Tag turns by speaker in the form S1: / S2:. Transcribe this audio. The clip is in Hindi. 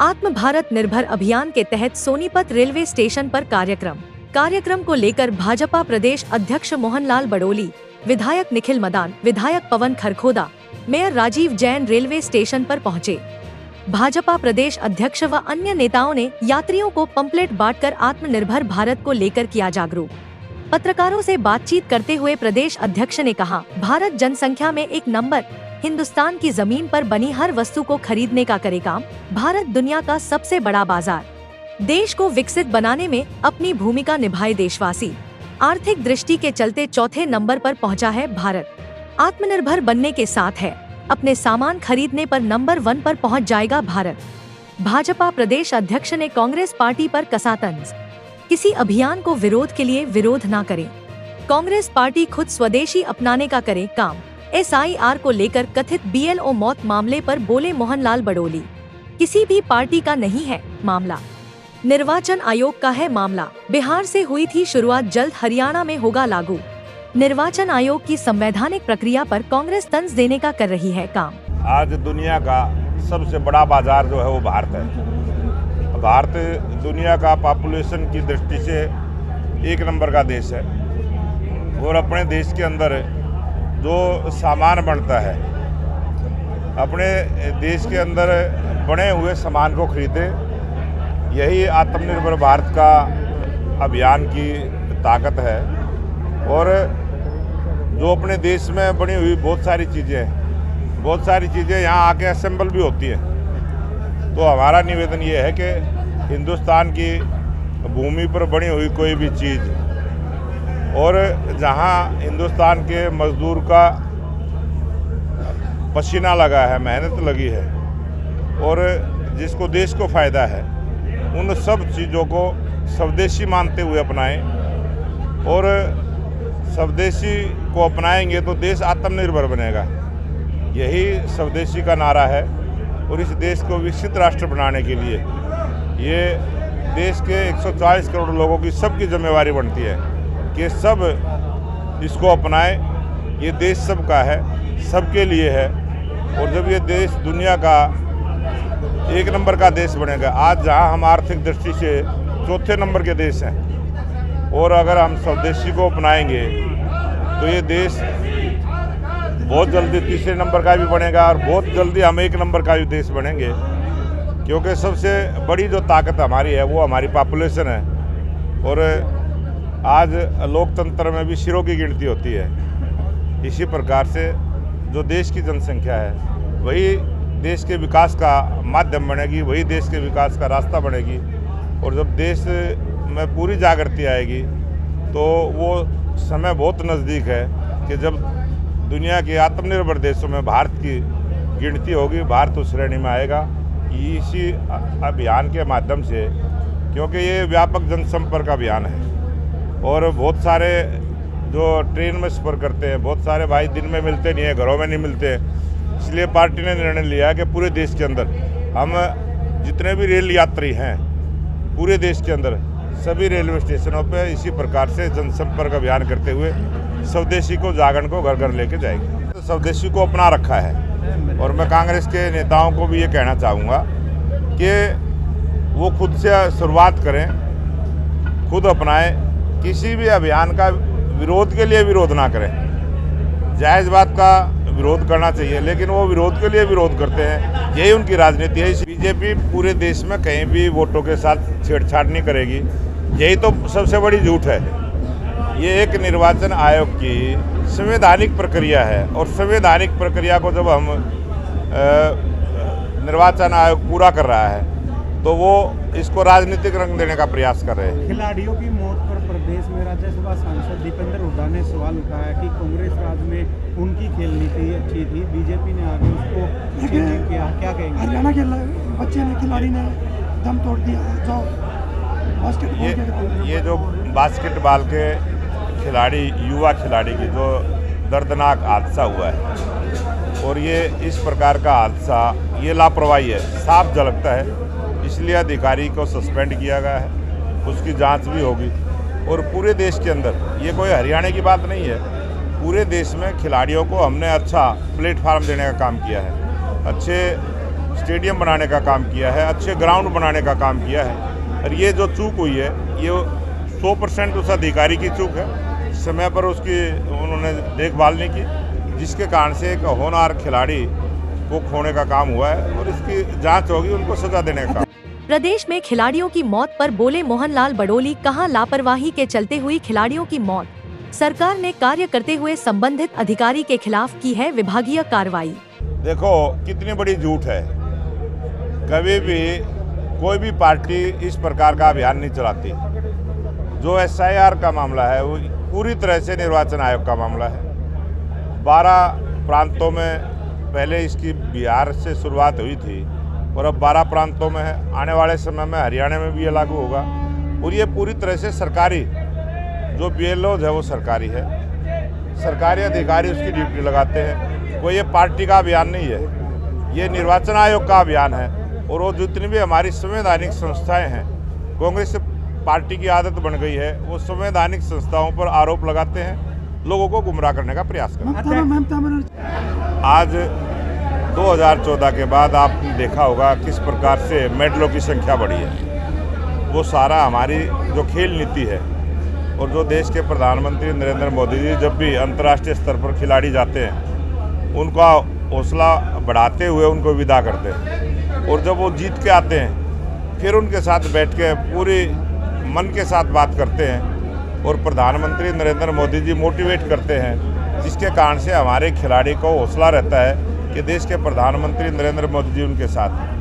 S1: आत्म भारत निर्भर अभियान के तहत सोनीपत रेलवे स्टेशन पर कार्यक्रम को लेकर भाजपा प्रदेश अध्यक्ष मोहनलाल बड़ोली, विधायक निखिल मदान, विधायक Pawan Kharkhoda, mayor Rajeev Jain railway station पर पहुंचे। भाजपा प्रदेश अध्यक्ष व अन्य नेताओं ने यात्रियों को पंपलेट बांटकर आत्मनिर्भर भारत को लेकर किया जागरूक। पत्रकारों से बातचीत करते हुए प्रदेश अध्यक्ष ने कहा, भारत जनसंख्या में एक नंबर, हिंदुस्तान की जमीन पर बनी हर वस्तु को खरीदने का करे काम। भारत दुनिया का सबसे बड़ा बाजार, देश को विकसित बनाने में अपनी भूमिका निभाए देशवासी। आर्थिक दृष्टि के चलते चौथे नंबर पर पहुंचा है भारत। आत्मनिर्भर बनने के साथ है अपने सामान खरीदने पर नंबर 1 पर पहुंच जाएगा भारत। भाजपा प्रदेश अध्यक्ष ने कांग्रेस पार्टी पर कसा तंज, किसी अभियान को विरोध के लिए विरोध न करें। कांग्रेस पार्टी खुद स्वदेशी अपनाने का करे काम। SIR को लेकर कथित BLO मौत मामले पर बोले मोहनलाल बड़ोली, किसी भी पार्टी का नहीं है मामला, निर्वाचन आयोग का है मामला। बिहार से हुई थी शुरुआत, जल्द हरियाणा में होगा लागू। निर्वाचन आयोग की संवैधानिक प्रक्रिया पर कांग्रेस तंज देने का कर रही है काम।
S2: आज दुनिया का सबसे बड़ा बाजार जो है वो भारत है। भारत दुनिया का पॉपुलेशन की दृष्टि से 1 नंबर का देश है और अपने देश के अंदर जो सामान बनता है, अपने देश के अंदर बने हुए सामान को खरीदे, यही आत्मनिर्भर भारत का अभियान की ताकत है। और जो अपने देश में बनी हुई बहुत सारी चीज़ें यहाँ आके असेंबल भी होती हैं। तो हमारा निवेदन ये है कि हिंदुस्तान की भूमि पर बनी हुई कोई भी चीज़ और जहाँ हिंदुस्तान के मजदूर का पसीना लगा है, मेहनत लगी है और जिसको देश को फ़ायदा है, उन सब चीज़ों को स्वदेशी मानते हुए अपनाएं। और स्वदेशी को अपनाएंगे तो देश आत्मनिर्भर बनेगा, यही स्वदेशी का नारा है। और इस देश को विकसित राष्ट्र बनाने के लिए ये देश के 140 करोड़ लोगों की सबकी जिम्मेवारी बनती है कि सब इसको अपनाएं। ये देश सबका है, सबके लिए है। और जब ये देश दुनिया का 1 नंबर का देश बनेगा, आज जहां हम आर्थिक दृष्टि से चौथे नंबर के देश हैं, और अगर हम स्वदेशी को अपनाएंगे तो ये देश बहुत जल्दी तीसरे नंबर का भी बनेगा और बहुत जल्दी हम 1 नंबर का भी देश बनेंगे। क्योंकि सबसे बड़ी जो ताकत हमारी है वो हमारी पॉपुलेशन है। और आज लोकतंत्र में भी सिरों की गिनती होती है। इसी प्रकार से जो देश की जनसंख्या है वही देश के विकास का माध्यम बनेगी, वही देश के विकास का रास्ता बनेगी। और जब देश में पूरी जागृति आएगी तो वो समय बहुत नज़दीक है कि जब दुनिया के आत्मनिर्भर देशों में भारत की गिनती होगी, भारत उस श्रेणी में आएगा। इसी अभियान के माध्यम से, क्योंकि ये व्यापक जनसंपर्क अभियान है और बहुत सारे जो ट्रेन में सफ़र करते हैं, बहुत सारे भाई दिन में मिलते नहीं हैं, घरों में नहीं मिलते हैं। इसलिए पार्टी ने निर्णय लिया कि पूरे देश के अंदर हम जितने भी रेल यात्री हैं, पूरे देश के अंदर सभी रेलवे स्टेशनों पे इसी प्रकार से जनसंपर्क अभियान करते हुए स्वदेशी को जागरण को घर घर लेके जाएंगे। तो स्वदेशी को अपना रखा है और मैं कांग्रेस के नेताओं को भी ये कहना चाहूँगा कि वो खुद से शुरुआत करें, खुद अपनाएं, किसी भी अभियान का विरोध के लिए विरोध ना करें। जायज़ बात का विरोध करना चाहिए, लेकिन वो विरोध के लिए विरोध करते हैं, यही उनकी राजनीति है। बीजेपी पूरे देश में कहीं भी वोटों के साथ छेड़छाड़ नहीं करेगी, यही तो सबसे बड़ी झूठ है। ये एक निर्वाचन आयोग की संवैधानिक प्रक्रिया है और संवैधानिक प्रक्रिया को जब हम निर्वाचन आयोग पूरा कर रहा है तो वो इसको राजनीतिक रंग देने का प्रयास कर रहे हैं।
S3: खिलाड़ियों की मौत पर प्रदेश में राज्यसभा सांसद दीपेंद्र हुड्डा ने सवाल उठाया कि कांग्रेस राज में उनकी खेल नीति अच्छी थी, बीजेपी ने आगे उसको किया, क्या कहेंगे?
S4: हरियाणा के बच्चे ने, खिलाड़ी ने दम तोड़ दिया। जो
S2: ये जो बास्केटबॉल के खिलाड़ी, युवा खिलाड़ी की जो दर्दनाक हादसा हुआ है और ये इस प्रकार का हादसा, ये लापरवाही है, साफ झलकता है। इसलिए अधिकारी को सस्पेंड किया गया है, उसकी जांच भी होगी। और पूरे देश के अंदर, ये कोई हरियाणा की बात नहीं है, पूरे देश में खिलाड़ियों को हमने अच्छा प्लेटफार्म देने का काम किया है, अच्छे स्टेडियम बनाने का काम किया है, अच्छे ग्राउंड बनाने का काम किया है। और ये जो चूक हुई है ये 100% उस अधिकारी की चूक है, समय पर उसकी उन्होंने देखभाल नहीं की, जिसके कारण से एक होनहार खिलाड़ी को खोने का काम हुआ है और इसकी जांच होगी, उनको सजा देने का काम।
S1: प्रदेश में खिलाड़ियों की मौत पर बोले मोहनलाल बड़ोली, कहा लापरवाही के चलते हुई खिलाड़ियों की मौत, सरकार ने कार्य करते हुए संबंधित अधिकारी के खिलाफ की है विभागीय कार्रवाई।
S2: देखो कितनी बड़ी झूठ है, कभी भी कोई भी पार्टी इस प्रकार का अभियान नहीं चलाती। जो SIR का मामला है वो पूरी तरह से निर्वाचन आयोग का मामला है। 12 प्रांतों में पहले इसकी बिहार से शुरुआत हुई थी और अब 12 प्रांतों में है। आने वाले समय में हरियाणा में भी ये लागू होगा और ये पूरी तरह से सरकारी, जो BLOs है वो सरकारी है, सरकारी अधिकारी उसकी ड्यूटी लगाते हैं। कोई ये पार्टी का अभियान नहीं है, ये निर्वाचन आयोग का अभियान है। और वो जितनी भी हमारी संवैधानिक संस्थाएं हैं, कांग्रेस पार्टी की आदत बन गई है, वो संवैधानिक संस्थाओं पर आरोप लगाते हैं, लोगों को गुमराह करने का प्रयास करते हैं। आज 2014 के बाद आपने देखा होगा किस प्रकार से मेडलों की संख्या बढ़ी है। वो सारा हमारी जो खेल नीति है और जो देश के प्रधानमंत्री नरेंद्र मोदी जी जब भी अंतर्राष्ट्रीय स्तर पर खिलाड़ी जाते हैं उनका हौसला बढ़ाते हुए उनको विदा करते हैं, और जब वो जीत के आते हैं फिर उनके साथ बैठ के पूरी मन के साथ बात करते हैं और प्रधानमंत्री नरेंद्र मोदी जी मोटिवेट करते हैं, जिसके कारण से हमारे खिलाड़ी को हौसला रहता है कि देश के प्रधानमंत्री नरेंद्र मोदी जी उनके साथ हैं।